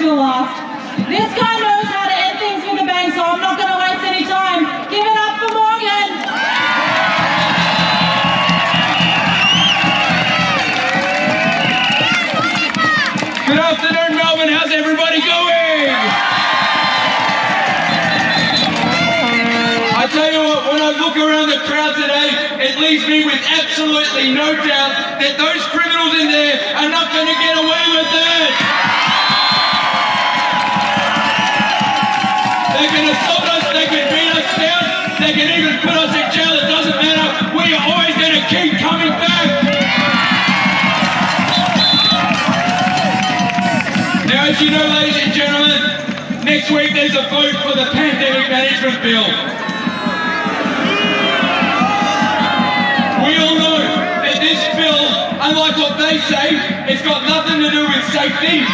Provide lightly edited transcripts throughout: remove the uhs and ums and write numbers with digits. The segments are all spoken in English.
to the last. This guy knows how to end things with a bang, so I'm not going to waste any time. Give it up for Morgan! Good afternoon, Melbourne. How's everybody going? I tell you what, when I look around the crowd today, it leaves me with absolutely no doubt that those criminals in there are not going to get away with it. They can assault us, they can beat us down, they can even put us in jail. It doesn't matter. We are always going to keep coming back. Now, as you know, ladies and gentlemen, next week there's a vote for the Pandemic Management Bill. We all know that this bill, unlike what they say, it's got nothing to do with safety,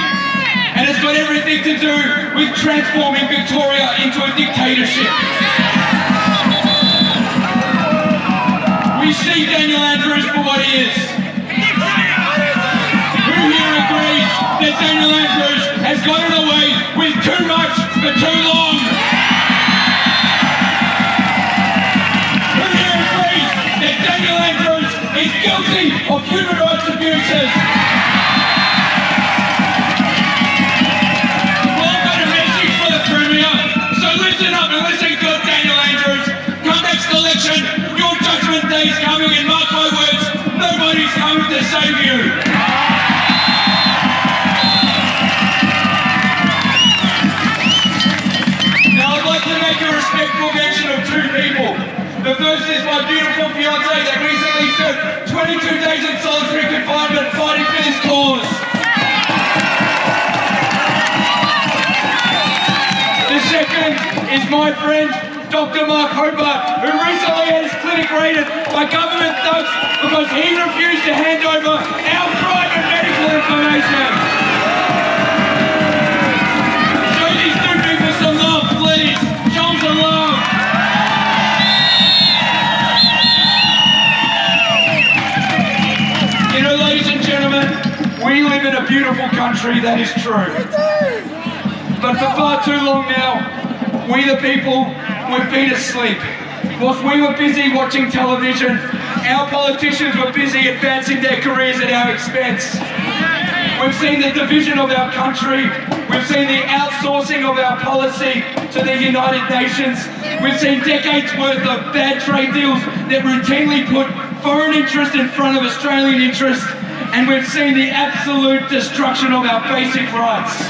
and it's got everything to do with transforming Victoria into a dictatorship. We see Daniel Andrews for what he is. Who here agrees that Daniel Andrews has gotten away with too much for too long? Who here agrees that Daniel Andrews is guilty of human rights abuses? Well, I've got a message for the Premier, so listen up and listen good, Daniel Andrews. Come next election, your judgment day is coming, and mark my words, nobody's coming to save you. Respectful mention of two people. The first is my beautiful fiancée that recently served 22 days in solitary confinement fighting for this cause. The second is my friend, Dr. Mark Hobart, who recently had his clinic raided by government thugs because he refused to hand over our private medical information. Show these two people some love, please. Show them some love. You know, ladies and gentlemen, we live in a beautiful country, that is true. But for far too long now, we the people were beat asleep. Whilst we were busy watching television, our politicians were busy advancing their careers at our expense. We've seen the division of our country. We've seen the outsourcing of our policy to the United Nations. We've seen decades worth of bad trade deals that routinely put foreign interest in front of Australian interest. And we've seen the absolute destruction of our basic rights.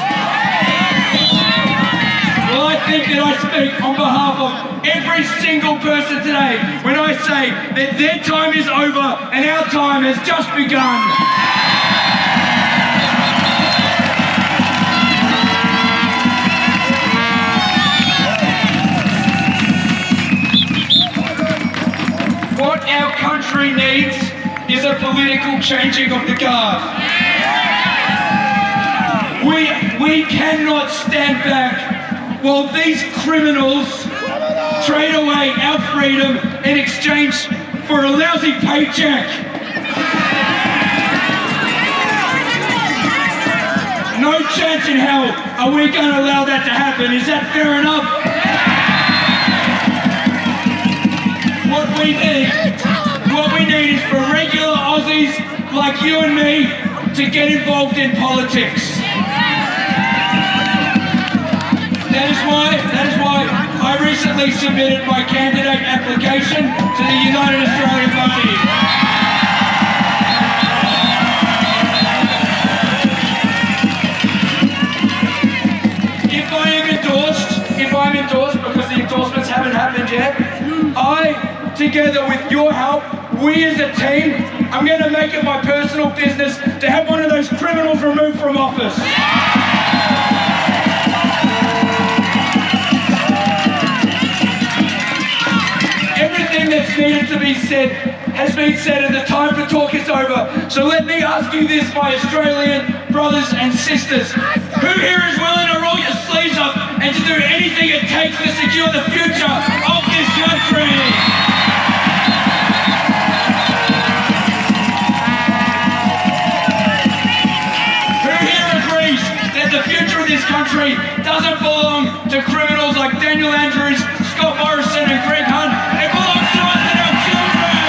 Well, I think that I speak on behalf of every single person today when I say that their time is over and our time has just begun. What our country needs is a political changing of the guard. We cannot stand back while these criminals trade away our freedom in exchange for a lousy paycheck. No chance in hell are we going to allow that to happen. Is that fair enough? What we need is for regular Aussies like you and me to get involved in politics. That is why I recently submitted my candidate application to the United Australian Party. If I'm endorsed, because the endorsements haven't happened yet, I, together with your help, we as a team, I'm going to make it my personal business to have one of those criminals removed from office. Everything that's needed to be said has been said and the time for talk is over. So let me ask you this, my Australian brothers and sisters. Who here is willing to roll your sleeves up and to do anything it takes to secure the future of this country? Who here agrees that the future of this country country doesn't belong to criminals like Daniel Andrews, Scott Morrison and Greg Hunt. It belongs to us and our children.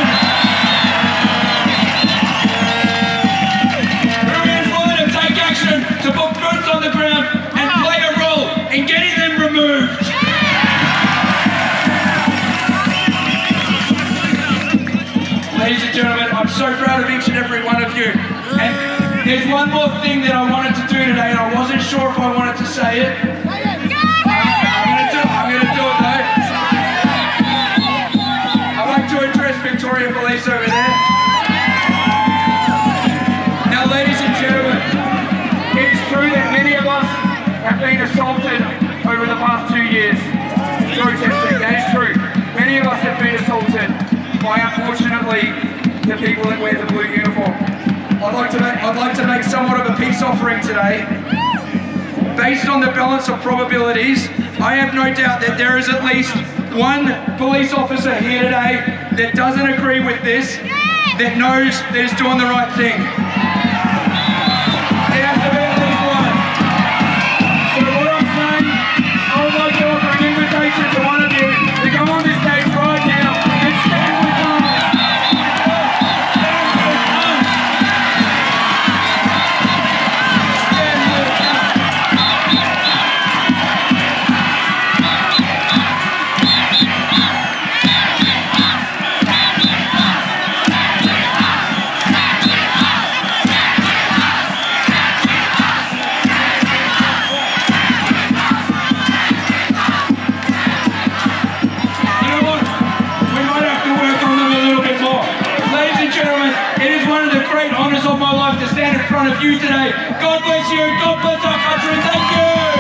Who is willing to take action to put boots on the ground and play a role in getting them removed? Ladies and gentlemen, I'm so proud of each and every one of you. And there's one more thing that I wanted to do today, and I wasn't sure if I wanted to say it. I'm going to do it though. I'd like to address Victoria Police over there. Now, ladies and gentlemen, it's true that many of us have been assaulted over the past 2 years protesting. That is true. Many of us have been assaulted by, unfortunately, the people that wear the blue uniform. I'd like to make somewhat of a peace offering today. Based on the balance of probabilities, I have no doubt that there is at least one police officer here today that doesn't agree with this, that knows that he's doing the right thing. There has to be at least one. So what I'm saying, I would like to offer an invitation to one of you to come on this stage right now and stand with us. To stand in front of you today. God bless you. God bless our country. Thank you.